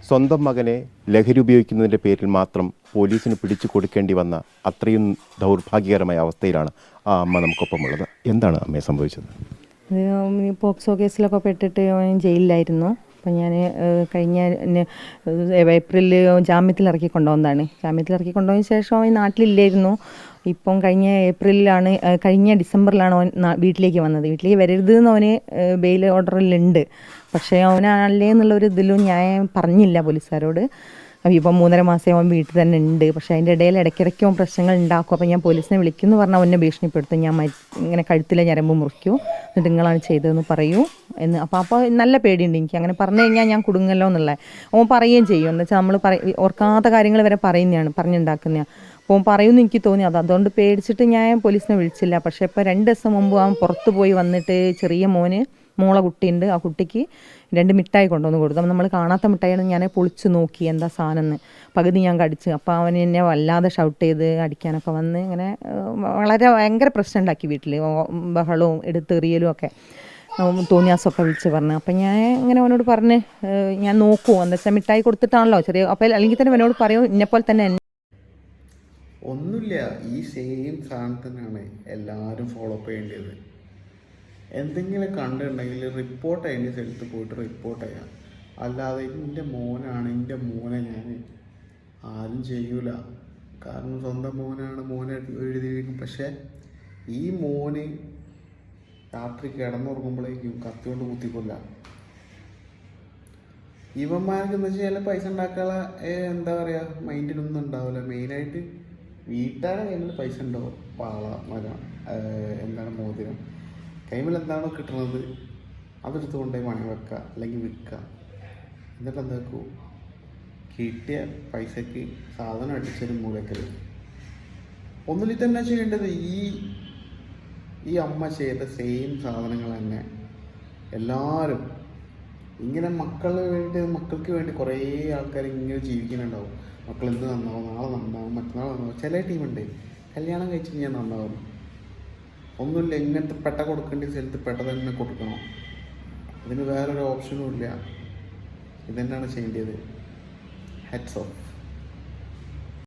സ്വന്തം മകനെ ലഹരി ഉപയോഗിക്കുന്നതിൻ്റെ പേരിൽ മാത്രം പോലീസിന് പിടിച്ചു കൊടുക്കേണ്ടി വന്ന അത്രയും ദൗർഭാഗ്യകരമായ അവസ്ഥയിലാണ് ആ അമ്മ നമുക്കൊപ്പമുള്ളത്. എന്താണ് അമ്മയെ സംഭവിച്ചത്? പോക്സോ കേസിലൊക്കെ പെട്ടിട്ട് ജയിലിലായിരുന്നു. അപ്പം ഞാൻ കഴിഞ്ഞ ഏപ്രിലിൽ ജാമ്യത്തിലിറക്കി കൊണ്ടുവന്നതാണ്. ജാമ്യത്തിലിറക്കി കൊണ്ടുപോയതിന് ശേഷം അവൻ നാട്ടിലില്ലായിരുന്നു. ഇപ്പം കഴിഞ്ഞ ഡിസംബറിലാണ് അവൻ വീട്ടിലേക്ക് വന്നത്. വീട്ടിലേക്ക് വരരുത് എന്ന് അവന് ബെയിൽ ഓർഡറിലുണ്ട്. പക്ഷേ അവനല്ലേ എന്നുള്ളൊരു ഇതിലും ഞാൻ പറഞ്ഞില്ല പോലീസുകാരോട്. ഇപ്പം 3.5 മാസം അവൻ വീട്ടിൽ തന്നെ ഉണ്ട്. പക്ഷേ അതിൻ്റെ ഇടയിൽ ഇടയ്ക്കിടയ്ക്ക് അവൻ പ്രശ്നങ്ങൾ ഉണ്ടാക്കും. അപ്പോൾ ഞാൻ പോലീസിനെ വിളിക്കുമെന്ന് പറഞ്ഞാൽ അവനെ ഭീഷണിപ്പെടുത്തും. ഞാൻ ഇങ്ങനെ കഴുത്തിലെ ഞരമ്പ് മുറിക്കൂ, എന്നിട്ട് നിങ്ങളാണ് ചെയ്തതെന്ന് പറയൂ എന്ന്. അപ്പോൾ നല്ല പേടിയുണ്ട് എനിക്ക്. അങ്ങനെ പറഞ്ഞു കഴിഞ്ഞാൽ ഞാൻ കുടുങ്ങല്ലോ എന്നുള്ളത് അവൻ പറയുകയും ചെയ്യും. എന്ന് വെച്ചാൽ നമ്മൾ ഓർക്കാത്ത കാര്യങ്ങൾ വരെ പറഞ്ഞുണ്ടാക്കുന്നതാണ്. അപ്പോൾ പറയുമെന്ന് എനിക്ക് തോന്നി. അതുകൊണ്ട് പേടിച്ചിട്ട് ഞാൻ പോലീസിനെ വിളിച്ചില്ല. പക്ഷേ ഇപ്പോൾ 2 ദിവസം മുമ്പ് അവൻ പുറത്ത് പോയി വന്നിട്ട് ചെറിയ മോളെ കുട്ടിയുണ്ട്. ആ കുട്ടിക്ക് 2 മിഠായി കൊണ്ടുവന്ന് കൊടുത്തു. അപ്പം നമ്മൾ കാണാത്ത മിഠായിയാണ്. ഞാൻ പൊളിച്ച് നോക്കി എന്താ സാധനം എന്ന്. പകുതി ഞാൻ കടിച്ച്. അപ്പോൾ അവൻ എന്നെ വല്ലാതെ ഷൗട്ട് ചെയ്ത് അടിക്കാനൊക്കെ വന്ന് ഇങ്ങനെ ഭയങ്കര പ്രശ്നം ഉണ്ടാക്കി വീട്ടിൽ. ബഹളവും എടുത്തെറിയലും ഒക്കെ തോന്നിയാസമൊക്കെ വിളിച്ച് പറഞ്ഞു. അപ്പം ഞാൻ ഇങ്ങനെ അവനോട് പറഞ്ഞ് ഞാൻ നോക്കുമോ എന്താ വെച്ചാൽ മിഠായി കൊടുത്തിട്ടാണല്ലോ ചെറിയ. അപ്പോൾ അല്ലെങ്കിൽ തന്നെ അവനോട് പറയും ഇന്നെപ്പോലെ തന്നെ ഒന്നുമില്ല. ഈ സെയിം സാധനം തന്നെയാണ് എല്ലാവരും ഫോളോ അപ്പ് ചെയ്യേണ്ടത്. എന്തെങ്കിലും കണ്ടിട്ടുണ്ടെങ്കിൽ റിപ്പോർട്ട് ചെയ്യേണ്ട സ്ഥലത്ത് പോയിട്ട് റിപ്പോർട്ട് ചെയ്യാം. അല്ലാതെ എൻ്റെ മോനെ ഞാൻ ആരും ചെയ്യൂല. കാരണം സ്വന്തം മോനെ എഴുതിയിരിക്കും. പക്ഷേ ഈ മോന് രാത്രി കിടന്നുറങ്ങുമ്പോഴേക്കും കത്തി കൊണ്ട് കുത്തിക്കൊല്ല. ഇവന്മാർക്ക് എന്ന് വെച്ചാൽ പൈസ ഉണ്ടാക്കാനുള്ള എന്താ പറയുക മൈൻഡിലൊന്നും ഉണ്ടാവില്ല. മെയിനായിട്ട് വീട്ടുകാരെ കയ്യിൽ പൈസ ഉണ്ടാവും. എന്താണ് മോതിരം കൈമിൽ എന്താണോ കിട്ടുന്നത് അതെടുത്ത് കൊണ്ടുപോയി പണി വെക്കുക, അല്ലെങ്കിൽ വിൽക്കുക. എന്നിട്ട് എന്താക്കൂ കിട്ടിയ പൈസക്ക് സാധനം അടിച്ചൊരു മൂലക്കൽ. ഒന്നിൽ തന്നെ ചെയ്യേണ്ടത് ഈ അമ്മ ചെയ്ത സെയിം സാധനങ്ങൾ തന്നെ എല്ലാവരും ഇങ്ങനെ മക്കൾക്ക് വേണ്ടി കുറേ ആൾക്കാർ ഇങ്ങനെ ജീവിക്കുന്നുണ്ടാവും. മക്കൾ എന്ത് നന്നാവും, നാളെ നന്നാവും, മറ്റന്നാൾ നന്നാവും. ചില ടീമുണ്ട് കല്യാണം കഴിച്ച് കഴിഞ്ഞാൽ നന്നാവും. ഒന്നുമില്ല, ഇങ്ങനത്തെ പെട്ട കൊടുക്കേണ്ട സ്ഥലത്ത് പെട്ട തന്നെ കൊടുക്കണം. അതിന് വേറൊരു ഓപ്ഷനും ഇല്ല. ഇതന്നെയാണ് ചെയ്യേണ്ടത്. Heads of.